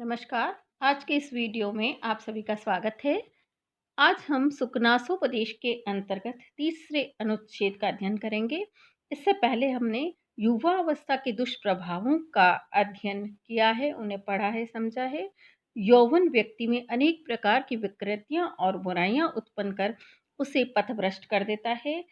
नमस्कार। आज के इस वीडियो में आप सभी का स्वागत है। आज हम सुकनासोपदेश के अंतर्गत तीसरे अनुच्छेद का अध्ययन करेंगे। इससे पहले हमने युवा अवस्था के दुष्प्रभावों का अध्ययन किया है, उन्हें पढ़ा है, समझा है। यौवन व्यक्ति में अनेक प्रकार की विकृतियां और बुराइयां उत्पन्न कर उसे पथभ्रष्ट कर देता है।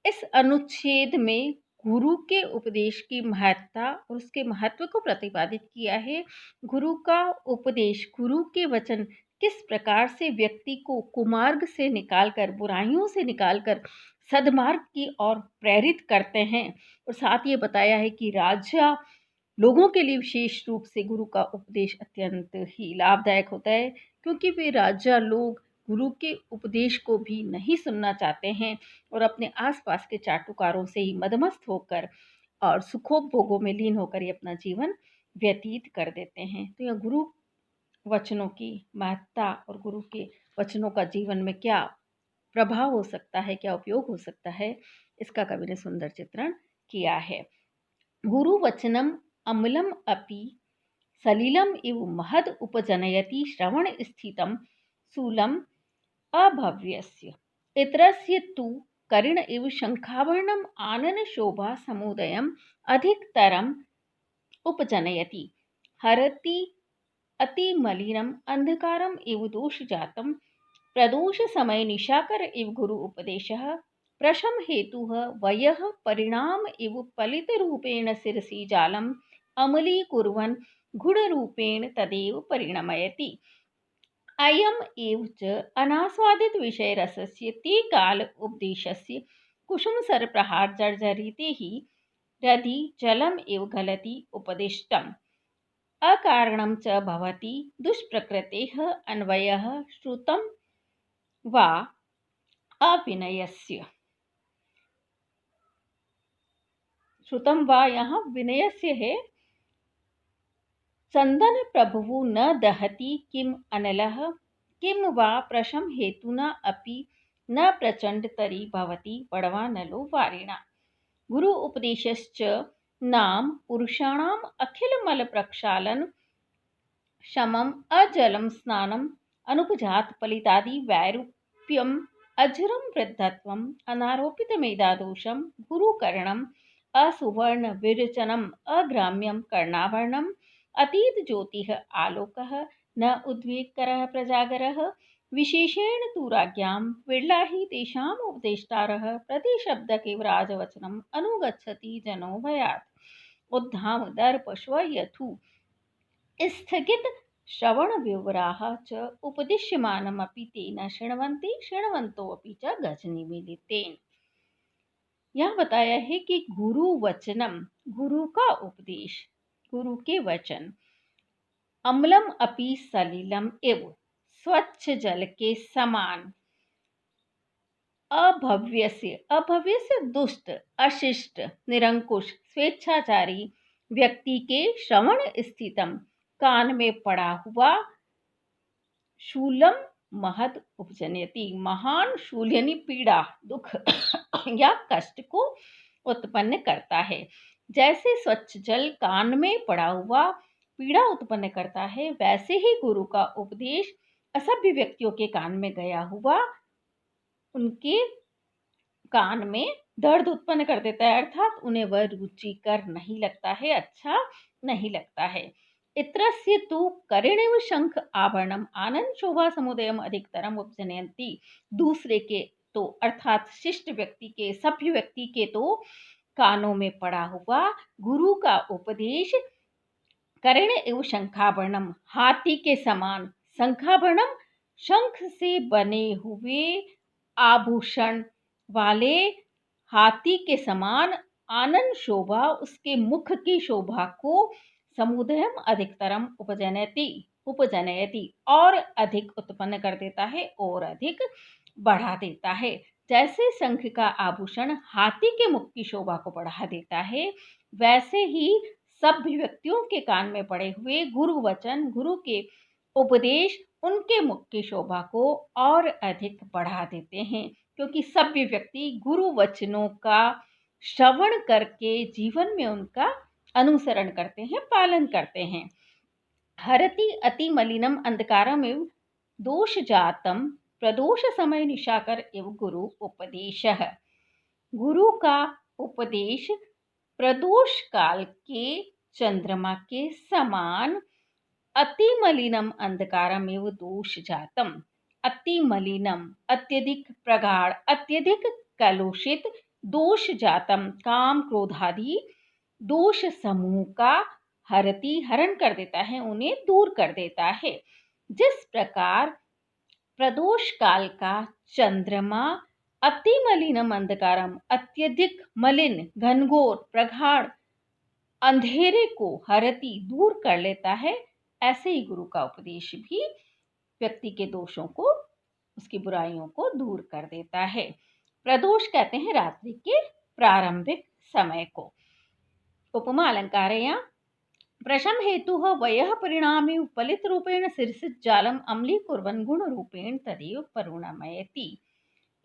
इस अनुच्छेद में गुरु के उपदेश की महत्ता और उसके महत्व को प्रतिपादित किया है। गुरु का उपदेश, गुरु के वचन किस प्रकार से व्यक्ति को कुमार्ग से निकालकर, बुराइयों से निकालकर सद्मार्ग की ओर प्रेरित करते हैं। और साथ ये बताया है कि राजा लोगों के लिए विशेष रूप से गुरु का उपदेश अत्यंत ही लाभदायक होता है, क्योंकि वे राजा लोग गुरु के उपदेश को भी नहीं सुनना चाहते हैं और अपने आसपास के चाटुकारों से ही मदमस्त होकर और सुखोपभोगों में लीन होकर ये अपना जीवन व्यतीत कर देते हैं। तो यह गुरु वचनों की महत्ता और गुरु के वचनों का जीवन में क्या प्रभाव हो सकता है, क्या उपयोग हो सकता है, इसका कवि ने सुंदर चित्रण किया है। गुरु वचनम अम्लम अपि सलिलम इव महद उपजनयति श्रवण स्थितम शूलम अभव्यस्य इतरस्य तु करिण इव शंखाभरणम आनन शोभा समुदयम अधिकतरम उपजनयति हरति अतिमलिनम अंधकारम इव दोषजातम प्रदोष समय निशाकर इव गुरु उपदेशः प्रशम हेतुः वयः परिणाम इव पलित रूपेण शिरसि जालम अमलीकुर्वन् गुणरूपेण तदेव परिणमयति। अयम् एव च अनास्वादित विषयरसस्य ते काल उपदेशस्य कुसुमसरप्रहार जर्जरिते हि रधि जलम् इव गलति उपदिष्टम् अकारणं च भवति दुष्प्रकृतेः अन्वयः श्रुतं वा अविनयस्य। श्रुतं वा यहाँ विनयस्य है। चंदन प्रभुः न दहति किम अनलः किम वा प्रशम हेतुना अपि न प्रचंडतरी भवति बड़वानलो वारिणा। गुरु उपदेशश्च नाम पुरुषाणाम अखिल मल प्रक्षालन शमम अजलम स्नानम अनुपजात पलितादि वैरूप्यम अजरम वृद्धत्वम अनारोपित मेधादोषम गुरुकरणम असुवर्ण विरचनम अग्राम्यम कर्णाभरणम अतीत ज्योतिः आलोकः न उद्वेगकरः प्रजागरः विशेषेण तु राज्ञां विरला हि तेषाम् उपदेष्टारः प्रतिशब्दके व्राजवचनम् अनुगच्छति जनो भयात् उद्धाम दर्पश्व यथु स्थगित श्रवण विवराः च उपदिश्यमानमपि तेन शृण्वन्ति शृण्वन्तोऽपि च गजनिमीलितेन। यह बताया है कि गुरु वचनम, गुरु का उपदेश, गुरु के वचन अम्लम अपि सलिलम एव स्वच्छ जल के समान अभव्य दुष्ट, अशिष्ट, निरंकुश, स्वेच्छाचारी व्यक्ति के श्रवण स्थितम कान में पड़ा हुआ शूलम महद उपजनयति महान शूल यानी पीड़ा, दुख या कष्ट को उत्पन्न करता है। जैसे स्वच्छ जल कान में पड़ा हुआ पीड़ा उत्पन्न करता है, वैसे ही गुरु का उपदेश असभ्य व्यक्तियों के कान में गया हुआ उनके कान में दर्द उत्पन्न कर देता है, अर्थात उन्हें वह रुचिकर नहीं लगता है, अच्छा नहीं लगता है। इत्रस्य तु करिणेव शंख आभरणम आनंद शोभा समुदयम अधिकतरम उपजनयन्ति। दूसरे के तो अर्थात शिष्ट व्यक्ति के, सभ्य व्यक्ति के तो कानों में पड़ा हुआ गुरु का उपदेश कर्ण एवं शंखाभरणम हाथी के समान, शंखाभरणम शंख से बने हुए आभूषण वाले हाथी के समान, आनंद शोभा उसके मुख की शोभा को समुदयम अधिकतरम उपजनयति और अधिक उत्पन्न कर देता है और अधिक बढ़ा देता है। जैसे शंख का आभूषण हाथी के मुख की शोभा को बढ़ा देता है, वैसे ही सभ्य व्यक्तियों के कान में पड़े हुए गुरु वचन, गुरु के उपदेश उनके मुख की शोभा को और अधिक बढ़ा देते हैं, क्योंकि सभ्य व्यक्ति गुरु वचनों का श्रवण करके जीवन में उनका अनुसरण करते हैं, पालन करते हैं। हरति अति मलिनम अंधकारमेव दोष जातम प्रदोष समय निशाकर एवं गुरु उपदेशः। गुरु का उपदेश प्रदोष काल के चंद्रमा के समान अति मलिनम अंधकारमेव दोष जातम। अति मलिनम अत्यधिक प्रगाढ़, अत्यधिक कलुषित, दोष जातम काम क्रोधादि दोष समूह का हरति हरण कर देता है, उन्हें दूर कर देता है। जिस प्रकार प्रदोष काल का चंद्रमा अति मलिनम अंधकारम अत्यधिक मलिन, घनघोर, प्रगाढ़ अंधेरे को हरति दूर कर लेता है, ऐसे ही गुरु का उपदेश भी व्यक्ति के दोषों को, उसकी बुराइयों को दूर कर देता है। प्रदोष कहते हैं रात्रि के प्रारंभिक समय को। उपमा अलंकार है यहाँ। प्रशम हेतु वयः परिणामे उपलित रूपेण सिरसित जालम अम्लीकुर्वन् गुण रूपेण तदेव परिणमयति।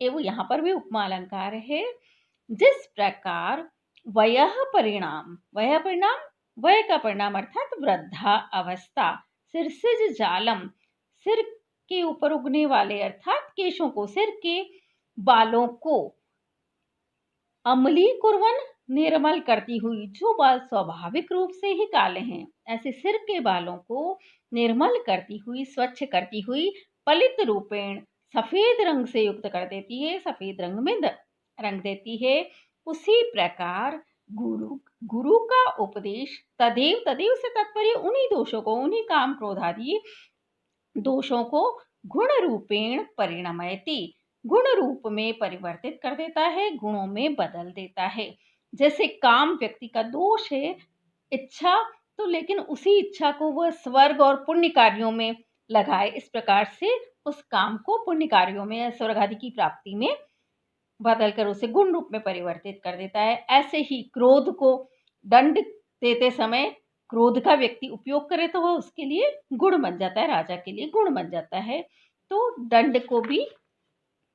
एवं यहाँ पर भी उपमा अलंकार है। जिस प्रकार वयः परिणाम, वयः परिणाम, वय का परिणाम अर्थात वृद्धा अवस्था, सिरसिज जालम सिर के ऊपर उगने वाले अर्थात केशों को, सिर के बालों को, अम्लीकुर्वन् निर्मल करती हुई, जो बाल स्वाभाविक रूप से ही काले हैं, ऐसे सिर के बालों को निर्मल करती हुई, स्वच्छ करती हुई, पलित रूपेण सफेद रंग से युक्त कर देती है, सफेद रंग में रंग देती है। उसी प्रकार गुरु का उपदेश तदेव, तदेव से तात्पर्य उन्हीं दोषों को, उन्हीं काम क्रोध आदि दोषों को गुण रूपेण परिणमयति, गुण रूप में परिवर्तित कर देता है, गुणों में बदल देता है। जैसे काम व्यक्ति का दोष है, इच्छा, तो लेकिन उसी इच्छा को वह स्वर्ग और पुण्य कार्यों में लगाए, इस प्रकार से उस काम को पुण्य कार्यों में, स्वर्ग आदि की प्राप्ति में बदलकर उसे गुण रूप में परिवर्तित कर देता है। ऐसे ही क्रोध को दंड देते समय क्रोध का व्यक्ति उपयोग करे तो वह उसके लिए गुण बन जाता है, राजा के लिए गुण बन जाता है। तो दंड को भी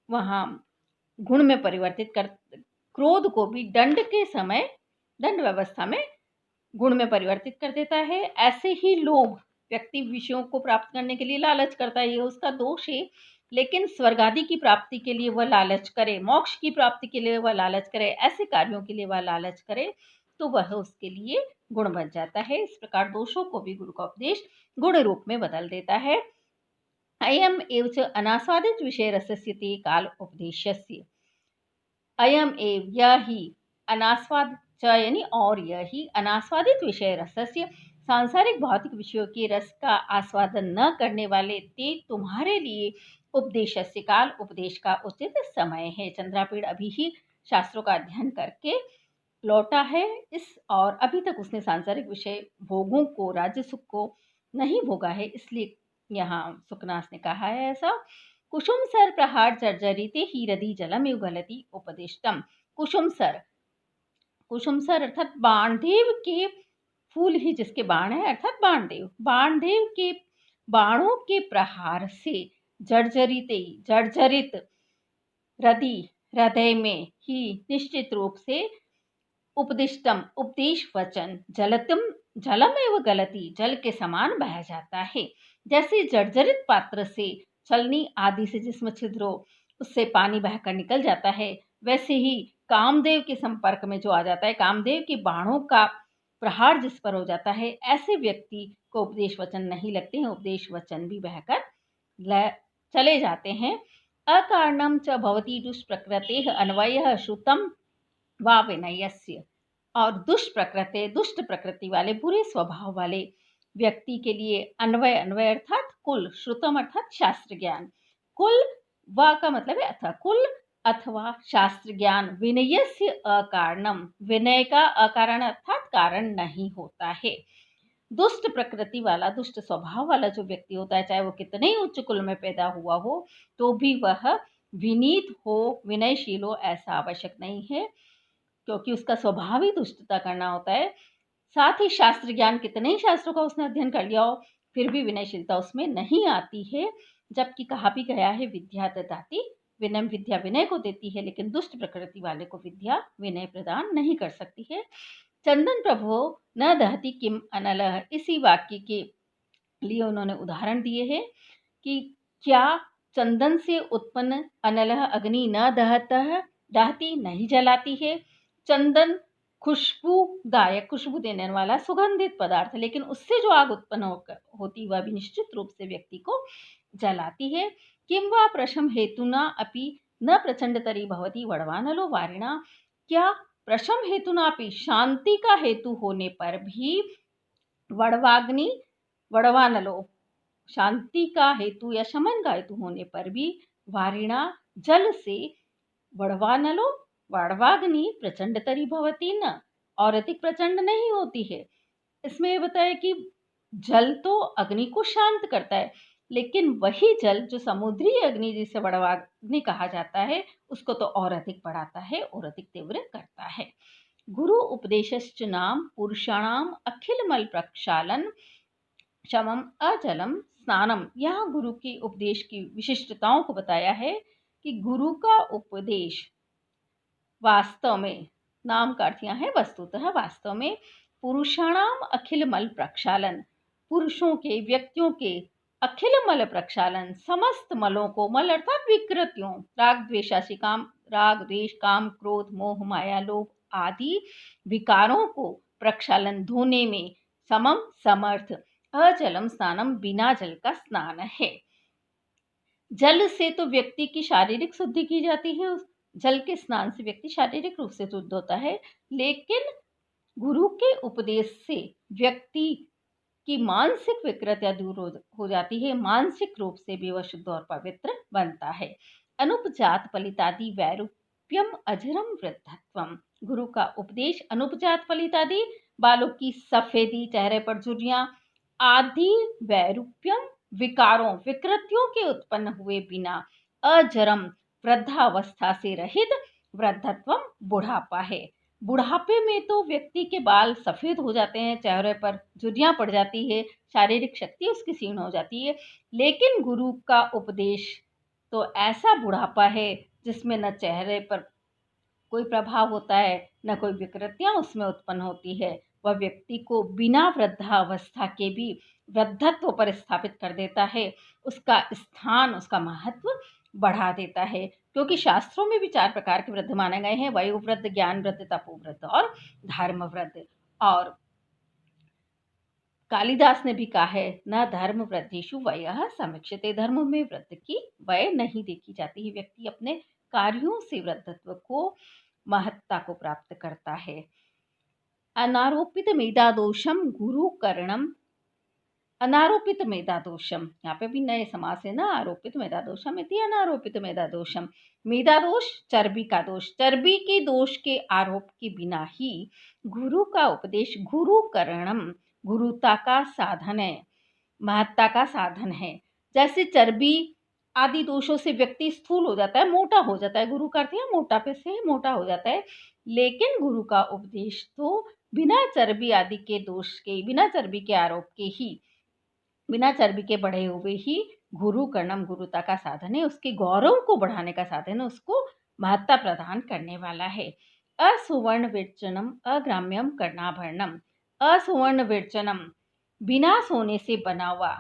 वहाँ गुण में परिवर्तित कर, क्रोध को भी दंड के समय, दंड व्यवस्था में गुण में परिवर्तित कर देता है। ऐसे ही लोभ, व्यक्ति विषयों को प्राप्त करने के लिए लालच करता है, ये उसका दोष है, लेकिन स्वर्ग आदि की प्राप्ति के लिए वह लालच करे, मोक्ष की प्राप्ति के लिए वह लालच करे, ऐसे कार्यों के लिए वह लालच करे, तो वह उसके लिए गुण बन जाता है। इस प्रकार दोषों को भी गुरु का उपदेश गुण रूप में बदल देता है। अयम एव च अनास्वादित विषय रसस्य ते काल उपदेशस्य। अयम एव, यह ही, अनास्वाद च यानी और, यह ही, अनास्वादित विषय रसस्य सांसारिक भौतिक विषयों के रस का आस्वादन न करने वाले ते तुम्हारे लिए उपदेशस्य काल, उपदेश का उचित समय है। चंद्रापीड़ अभी ही शास्त्रों का अध्ययन करके लौटा है, इस और अभी तक उसने सांसारिक विषय भोगों को, राज्य सुख को नहीं भोगा है, इसलिए यहाँ सुकनास ने कहा है ऐसा। कुसुम सर प्रहार जर्जरिते हीरदी जलम एव गलती उपदिष्टम। कुसुम सर, कुसुम सर अर्थात बाणदेव के फूल ही जिसके बाण है, अर्थात बाणदेव, बाणदेव के बाणों के प्रहार से जर्जरिते, जर्जरित हृदय, हृदय में ही निश्चित रूप से उपदिष्टम उपदेश वचन, जलतम जलम एवं गलती जल के समान बह जाता है। जैसे जर्जरित पात्र से छलनी आदि से जिसमें छिद्र हो उससे पानी बहकर निकल जाता है, वैसे ही कामदेव के संपर्क में जो आ जाता है, कामदेव के बाणों का प्रहार जिस पर हो जाता है, ऐसे व्यक्ति को उपदेश वचन नहीं लगते हैं, उपदेश वचन भी बहकर चले जाते हैं। अकारणम च भवति दुष्प्रकृतेः अन्वयः श्रुतम वा विनयस्य। और दुष्ट प्रकृति वाले, बुरे स्वभाव वाले व्यक्ति के लिए अन्वय, अन्वय अर्थात कुल, श्रुतम अर्थात शास्त्र ज्ञान, कुल वा का मतलब है अथवा, कुल अथवा शास्त्र ज्ञान, विनयस्य अकारणम, विनय का अकारण अर्थात कारण नहीं होता है। दुष्ट प्रकृति वाला, दुष्ट स्वभाव वाला जो व्यक्ति होता है, चाहे वो कितने ही उच्च कुल में पैदा हुआ हो, तो भी वह विनीत हो, विनयशील हो, ऐसा आवश्यक नहीं है, क्योंकि उसका स्वभाव ही दुष्टता करना होता है। साथ ही शास्त्र ज्ञान, कितने ही शास्त्रों का उसने अध्ययन कर लिया हो, फिर भी विनयशीलता उसमें नहीं आती है। जबकि कहा भी गया है, विद्या ददाति विनय, विद्या विनय को देती है, लेकिन दुष्ट प्रकृति वाले को विद्या विनय प्रदान नहीं कर सकती है। चंदन प्रभो न दहति किम अनलः, इसी वाक्य के लिए उन्होंने उदाहरण दिए हैं कि क्या चंदन से उत्पन्न अनलः अग्नि न दहती नहीं जलाती है। चंदन खुशबूदायक, खुशबू देने वाला सुगंधित पदार्थ है, लेकिन उससे जो आग उत्पन्न होती वह भी निश्चित रूप से व्यक्ति को जलाती है। किं वा प्रशम हेतुना अपि न प्रचंडतरी भवति वड़वानलो वारिणा। क्या प्रशम हेतुना अपि, शांति का हेतु होने पर भी, वड़वाग्नि, वड़वानलो, शांति का हेतु या शमन का हेतु होने पर भी, वारिणा, जल से, वड़वानलो, वड़वाग्नि प्रचंडतरी भवति न, और अधिक प्रचंड नहीं होती है। इसमें ये बताया कि जल तो अग्नि को शांत करता है, लेकिन वही जल जो समुद्री अग्नि जिसे वड़वाग्नि कहा जाता है, उसको तो और अधिक बढ़ाता है और अधिक तीव्र करता है। गुरु उपदेशश्च नाम पुरुषाणाम अखिल मल प्रक्षालन शमम अजलम स्नानम। यहाँ गुरु की उपदेश की विशिष्टताओं को बताया है कि गुरु का उपदेश वास्तव में, नाम का अर्थ यहाँ है वस्तुतः, वास्तव में पुरुषाणाम अखिल मल प्रक्षालन, पुरुषों के, व्यक्तियों के अखिल मल प्रक्षालन, समस्त मलों को, मल अर्थात विकृतियों, राग द्वेषासी काम, राग द्वेष काम क्रोध मोह माया लोभ आदि विकारों को प्रक्षालन, धोने में समम समर्थ। अजलम स्नानम, बिना जल का स्नान है। जल से तो व्यक्ति की शारीरिक शुद्धि की जाती है, उस जल के स्नान से व्यक्ति शारीरिक रूप से शुद्ध होता है, लेकिन गुरु के उपदेश से व्यक्ति की मानसिक विकृतियां दूर हो जाती है, मानसिक रूप से भी वह शुद्ध और पवित्र बनता है। अनुपजात फलितादि वैरूप्यम अजरम वृद्धत्वम। गुरु का उपदेश अनुपजात फलितादि, बालों की सफेदी, चेहरे पर झुर्रियां आदि वैरूप्यम, विकारों, विकृतियों के उत्पन्न हुए बिना, अजरम, वृद्धावस्था से रहित, वृद्धत्वम, बुढ़ापा है। बुढ़ापे में तो व्यक्ति के बाल सफेद हो जाते हैं, चेहरे पर झुर्रियां पड़ जाती है, शारीरिक शक्ति उसकी क्षीण हो जाती है, लेकिन गुरु का उपदेश तो ऐसा बुढ़ापा है जिसमें न चेहरे पर कोई प्रभाव होता है, न कोई विकृतियां उसमें उत्पन्न होती है। वह व्यक्ति को बिना वृद्धावस्था के भी वृद्धत्व पर स्थापित कर देता है, उसका स्थान, उसका महत्व बढ़ा देता है। क्योंकि शास्त्रों में भी 4 प्रकार के वृद्ध माने गए हैं, वयोवृद्ध, ज्ञान वृद्ध, तपोवृद्ध और धर्म वृद्ध। और कालिदास ने भी कहा है, न धर्म वृद्धिषु वयः समीक्षते, धर्म में वृद्ध की वय नहीं देखी जाती है। व्यक्ति अपने कार्यों से वृद्धत्व को, महत्ता को प्राप्त करता है। अनारोपित मेधादोषम गुरु करणम, अनारोपित मेधादोषम, यहाँ पे भी नए समास है ना, आरोपित मेधादोषम इति अनारोपित मेधादोषम। मेधादोष चर्बी का दोष, चर्बी के दोष के आरोप के बिना ही गुरु का उपदेश गुरु करणम, गुरुता का साधन है, महत्ता का साधन है। जैसे चर्बी आदि दोषों से व्यक्ति स्थूल हो जाता है, मोटा हो जाता है, गुरु का अर्थ है मोटापे से मोटा हो जाता है, लेकिन गुरु का उपदेश तो बिना चर्बी आदि के दोष के, बिना चर्बी के आरोप के ही, बिना चर्बी के बढ़े हुए ही गुरु कर्णम, गुरुता का साधन है, उसके गौरव को बढ़ाने का साधन है, उसको महत्ता प्रदान करने वाला है। असुवर्ण विरचनम अग्राम्यम कर्णाभरणम, असुवर्ण विरचनम, बिना सोने से बना हुआ,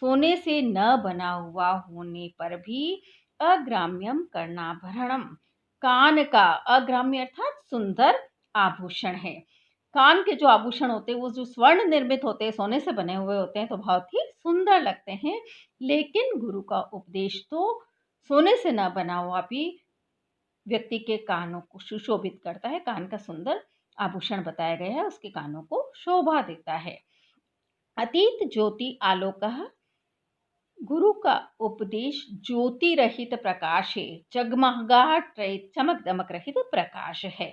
सोने से न बना हुआ होने पर भी, अग्राम्यम कर्णाभरणम, कान का, अग्राम्य अर्थात सुंदर आभूषण है। कान के जो आभूषण होते हैं वो जो स्वर्ण निर्मित होते हैं, सोने से बने हुए होते हैं, तो बहुत ही सुंदर लगते हैं, लेकिन गुरु का उपदेश तो सोने से न बना हुआ भी व्यक्ति के कानों को सुशोभित करता है, कान का सुंदर आभूषण बताया गया है, उसके कानों को शोभा देता है। अतीत ज्योति आलोकः, गुरु का उपदेश ज्योति रहित प्रकाश है, जगमगाहट रहित, चमक दमक रहित प्रकाश है।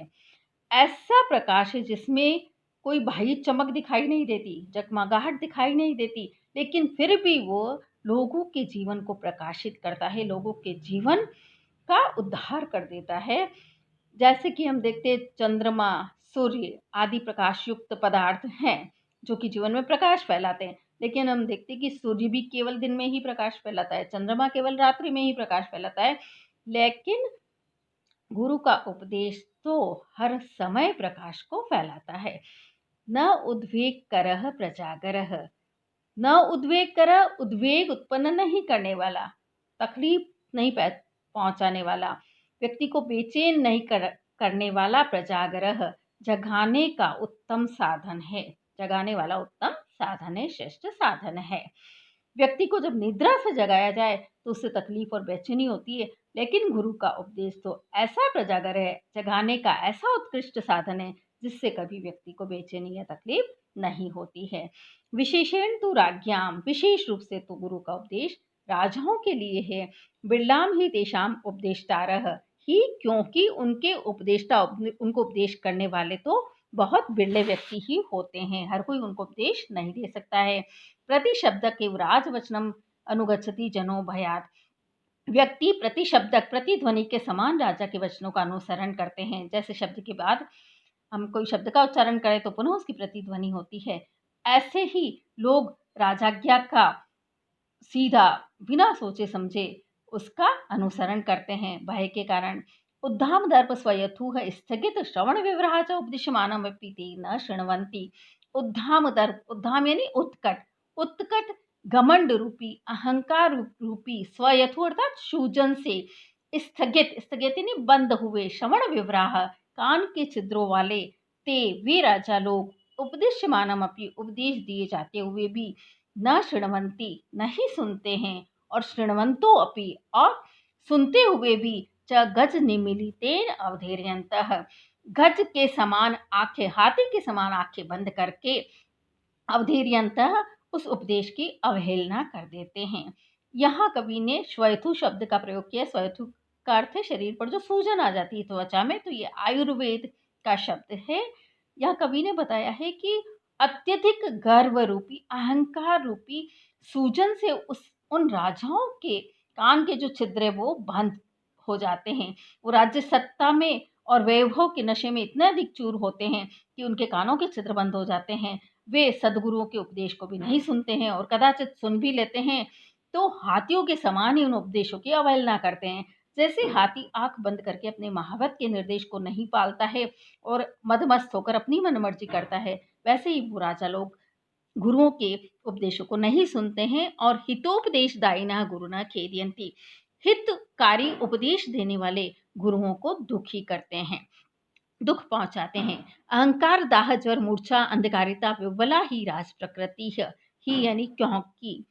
ऐसा प्रकाश है जिसमें कोई बाह्य चमक दिखाई नहीं देती, जगमगाहट दिखाई नहीं देती, लेकिन फिर भी वो लोगों के जीवन को प्रकाशित करता है, लोगों के जीवन का उद्धार कर देता है। जैसे कि हम देखते हैं चंद्रमा, सूर्य आदि प्रकाश युक्त पदार्थ हैं जो कि जीवन में प्रकाश फैलाते हैं, लेकिन हम देखते हैं कि सूर्य भी केवल दिन में ही प्रकाश फैलाता है, चंद्रमा केवल रात्रि में ही प्रकाश फैलाता है, लेकिन गुरु का उपदेश तो हर समय प्रकाश को फैलाता है। न उद्वेग करह प्रजागरह, न उद्वेग कर, उद्वेग उत्पन्न नहीं करने वाला, तकलीफ नहीं पहुंचाने वाला, व्यक्ति को बेचैन नहीं करने वाला, प्रजागरह जगाने का उत्तम साधन है, जगाने वाला उत्तम साधन है, श्रेष्ठ साधन है। व्यक्ति को जब निद्रा से जगाया जाए तो उससे तकलीफ और बेचैनी होती है, लेकिन गुरु का उपदेश तो ऐसा प्रजागर है, जगाने का ऐसा उत्कृष्ट साधन है जिससे कभी व्यक्ति को बेचैनी या तकलीफ नहीं होती है। विशेषण तो राज्ञाम, विशेष रूप से तो गुरु का उपदेश राजाओं के लिए है। बिरलाम ही तेषाम उपदेष्टारः ही, क्योंकि उनके उपदेष्टा, उनको उपदेश करने वाले तो बहुत बिरले व्यक्ति ही होते हैं, हर कोई उनको उपदेश नहीं दे सकता है। प्रति शब्द के राजवचनम अनुगच्छति जनो भयात, व्यक्ति प्रति शब्दक, प्रतिध्वनि के समान राजा के वचनों का अनुसरण करते हैं। जैसे शब्द के बाद हम कोई शब्द का उच्चारण करें तो पुनः उसकी प्रतिध्वनि होती है, ऐसे ही लोग राजाज्ञा का सीधा बिना सोचे समझे उसका अनुसरण करते हैं। भय के कारण उद्धाम दर्प स्वयथुः स्थगित श्रवण विवराह च उपदिश्यमानमपि ते न शृण्वन्ति। उद्धाम दर्प, उद्धाम यानी उत्कट, उत्कट घमंड रूपी, अहंकार रूपी, स्वयथु अर्थात सूजन से, स्थगित, स्थगित यानी बंद हुए, श्रवण विवराह कान के छिद्रों वाले, ते वे राजा लोग, उपदिश्यमानमपि उपदेश दिए जाते हुए भी, न शृण्वन्ति नहीं सुनते हैं, और शृण्वन्तो अपि और सुनते हुए भी, च गज निमीलितेन अवधेर्यन्तः गज के समान आंखें, हाथी के समान आंखें बंद करके, अवधेर्यन्तः उस उपदेश की अवहेलना कर देते हैं। यहाँ कवि ने श्वयथु शब्द का प्रयोग किया। श्वयथु का अर्थ है शरीर पर जो सूजन आ जाती है त्वचा में, तो ये आयुर्वेद का शब्द है। यहाँ कवि ने बताया है कि अत्यधिक गर्व रूपी, अहंकार रूपी सूजन से उन राजाओं के कान के जो छिद्र है वो बंद हो जाते हैं। वो राज्य सत्ता में और वैभव के नशे में इतने अधिक चूर होते हैं कि उनके कानों के छिद्र बंद हो जाते हैं। वे सदगुरुओं के उपदेश को भी नहीं सुनते हैं, और कदाचित सुन भी लेते हैं तो हाथियों के समान ही उन उपदेशों की अवहेलना करते हैं। जैसे हाथी आंख बंद करके अपने महावत के निर्देश को नहीं पालता है और मदमस्त होकर अपनी मनमर्जी करता है, वैसे ही वो राजा लोग गुरुओं के उपदेशों को नहीं सुनते हैं। और हितोपदेश दायिना गुरुना खेदयन्ति, हितकारी उपदेश देने वाले गुरुओं को दुखी करते हैं, दुख पहुंचाते हैं। अहंकार दाह ज्वर मूर्छा अंधकारिता विवला ही राज प्रकृति ही, यानी क्योंकि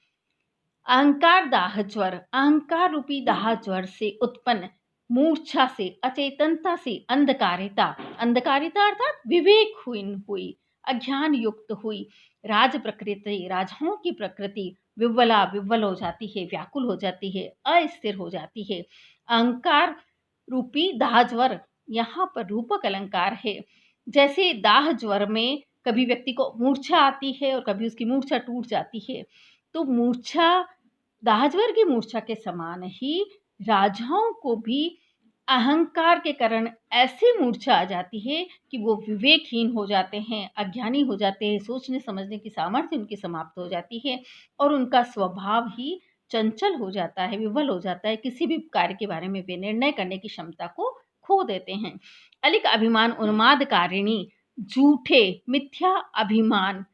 अहंकार दाह ज्वर, अहंकार रूपी दाह ज्वर से उत्पन्न मूर्छा से, अचेतनता से, अंधकारिता, अंधकारिता अर्थात विवेकहीन हुई, अज्ञान युक्त हुई राज प्रकृति, राजाओं की प्रकृति विवला, विवल हो जाती है, व्याकुल हो जाती है, अस्थिर हो जाती है। अहंकार रूपी दाह ज्वर यहाँ पर रूपक अलंकार है। जैसे दाह ज्वर में कभी व्यक्ति को मूर्छा आती है और कभी उसकी मूर्छा टूट जाती है, तो मूर्छा, दाहज्वर की मूर्छा के समान ही राजाओं को भी अहंकार के कारण ऐसी मूर्छा आ जाती है कि वो विवेकहीन हो जाते हैं, अज्ञानी हो जाते हैं, सोचने समझने की सामर्थ्य उनकी समाप्त हो जाती है, और उनका स्वभाव ही चंचल हो जाता है, विवल हो जाता है। किसी भी कार्य के बारे में वे निर्णय करने की क्षमता को खो देते हैं। अलिक अभिमान उन्मादकारिणी, झूठे मिथ्या अभिमान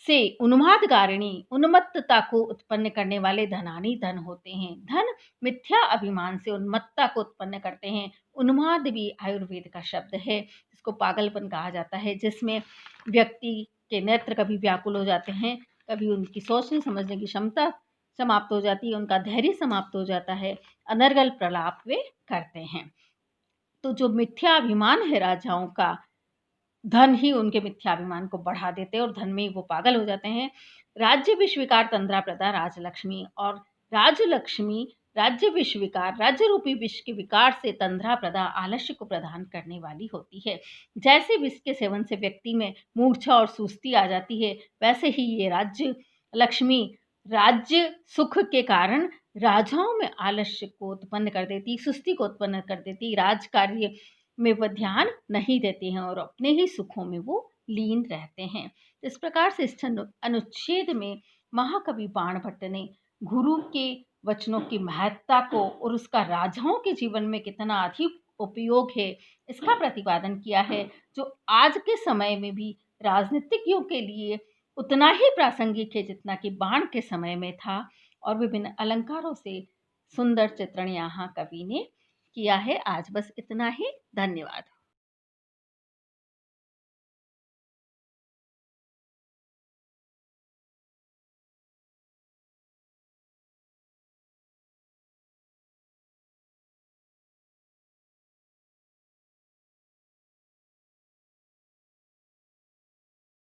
से उन्मादकारिणी, उन्मत्तता को उत्पन्न करने वाले धनानी धन होते हैं। धन मिथ्या अभिमान से उन्मत्तता को उत्पन्न करते हैं। उन्माद भी आयुर्वेद का शब्द है, जिसको पागलपन कहा जाता है, जिसमें व्यक्ति के नेत्र कभी व्याकुल हो जाते हैं, कभी उनकी सोचने समझने की क्षमता समाप्त हो जाती है, उनका धैर्य समाप्त हो जाता है, अनर्गल प्रलाप वे करते हैं। तो जो मिथ्या अभिमान है राजाओं का, धन ही उनके मिथ्याभिमान को बढ़ा देते हैं और धन में वो पागल हो जाते हैं। राज्य विश्वविकार तंद्रा प्रदा राजलक्ष्मी, और राजलक्ष्मी राज्य विश्वविकार, राज्य रूपी विष के विकार से तंद्रा प्रदा, आलस्य को प्रदान करने वाली होती है। जैसे विष के सेवन से व्यक्ति में मूर्छा और सुस्ती आ जाती है, वैसे ही ये राज्य लक्ष्मी राज्य सुख के कारण राजाओं में आलस्य को उत्पन्न कर देती, सुस्ती को उत्पन्न कर देती, राजकार्य में वह ध्यान नहीं देते हैं और अपने ही सुखों में वो लीन रहते हैं। इस प्रकार से इस अनुच्छेद में महाकवि बाणभट्ट ने गुरु के वचनों की महत्ता को और उसका राजाओं के जीवन में कितना अधिक उपयोग है, इसका प्रतिपादन किया है, जो आज के समय में भी राजनीतिज्ञों के लिए उतना ही प्रासंगिक है जितना कि बाण के समय में था, और विभिन्न अलंकारों से सुंदर चित्रण यहाँ कवि ने किया है। आज बस इतना ही। धन्यवाद।